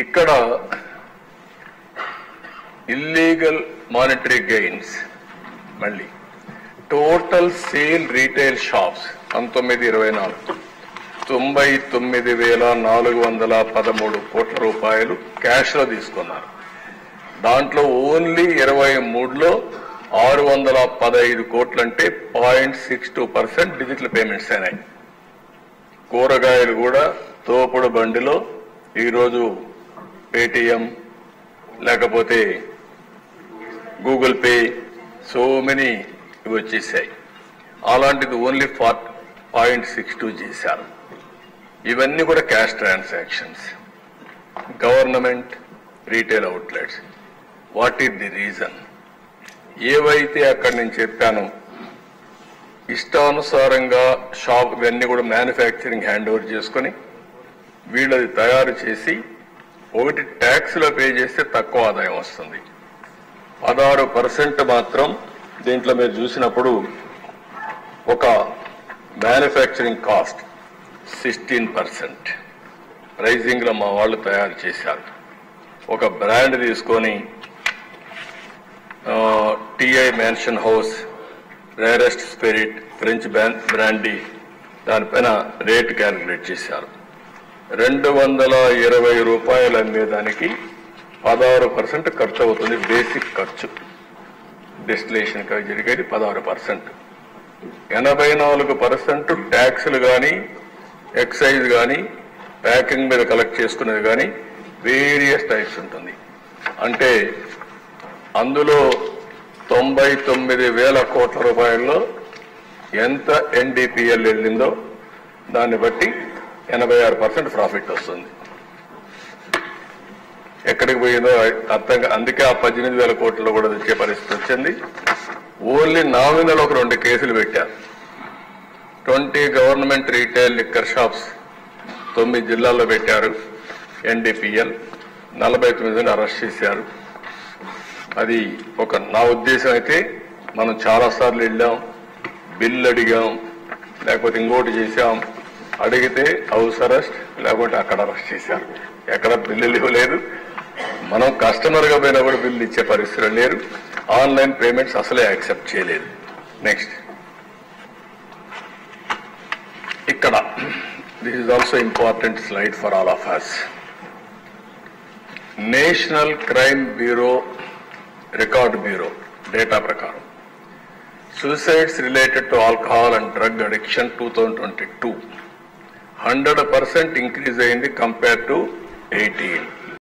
ఇక్కడ illegal monetary gains మళ్ళీ total sale retail shops 1924 99,413 కోట్ల రూపాయలు క్యాష్ లో తీసుకున్నారు. దాంట్లో ఓన్లీ 23లో 615 కోట్లు అంటే 0.62% డిజిటల్ పేమెంట్స్ అయినాయి. కూరగాయలు కూడా తోపుడు బండిలో ఈరోజు పేటిఎం లేకపోతే గూగుల్ పే సో మెనీ ఇవి వచ్చేసాయి. అలాంటిది ఓన్లీ 0.62 చేశారు. ఇవన్నీ కూడా cash transactions. Government retail outlets. What is the reason? ఏవైతే అక్కడ నేను చెప్పాను ఇష్టానుసారంగా షాప్ ఇవన్నీ కూడా మ్యానుఫ్యాక్చరింగ్ హ్యాండ్ ఓవర్ చేసుకుని వీళ్ళది తయారు చేసి ఒకటి ట్యాక్స్లో పే చేస్తే తక్కువ ఆదాయం వస్తుంది. 16% మాత్రం దీంట్లో మీరు చూసినప్పుడు ఒక మ్యానుఫ్యాక్చరింగ్ కాస్ట్ 16% ప్రైజింగ్ లో మా వాళ్ళు తయారు చేశారు. ఒక బ్రాండ్ తీసుకొని TI mansion house, rarest spirit, French brandy దానిపైన రేట్ క్యాలిక్యులేట్ చేశారు. 220 రూపాయలు అమ్మేదానికి 16% ఖర్చు అవుతుంది. బేసిక్ ఖర్చు డెస్టిలేషన్ జరిగేది 16%. 84% ట్యాక్సులు కానీ ఎక్సైజ్ కానీ ప్యాకింగ్ మీద కలెక్ట్ చేసుకునేది కానీ వేరియస్ టైప్స్ ఉంటుంది. అంటే అందులో 99,000 కోట్ల రూపాయల్లో ఎంత ఎన్డీపీఎల్ వెళ్ళిందో దాన్ని బట్టి 86% ప్రాఫిట్ వస్తుంది. ఎక్కడికి పోయిందో అర్థం. అందుకే ఆ 18,000 కోట్లలో కూడా తెచ్చే పరిస్థితి వచ్చింది. ఓన్లీ నామినల్ ఒక 2 కేసులు పెట్టారు. 20 గవర్నమెంట్ రీటైల్ లిక్కర్ షాప్స్ 9 జిల్లాల్లో పెట్టారు. ఎన్డీపీఎల్ 49 అరెస్ట్ చేశారు. అది ఒక నా ఉద్దేశం అయితే మనం చాలాసార్లు వెళ్ళాం, బిల్లు అడిగాం, లేకపోతే ఇంకోటి చేశాం. అడిగితే హౌస్ అరెస్ట్ లేకపోతే అక్కడ అరెస్ట్ చేశారు. ఎక్కడ బిల్లులు ఇవ్వలేదు. మనం కస్టమర్గా పోయినా కూడా బిల్లు ఇచ్చే పరిస్థితులు లేరు. ఆన్లైన్ పేమెంట్స్ అసలే యాక్సెప్ట్ చేయలేదు. నెక్స్ట్ ఇక్కడ this is also important slide for all of us. National crime bureau record bureau data ప్రకారం suicides related to alcohol and drug addiction 2022 100% increase అయింది కంపేర్ టు 18.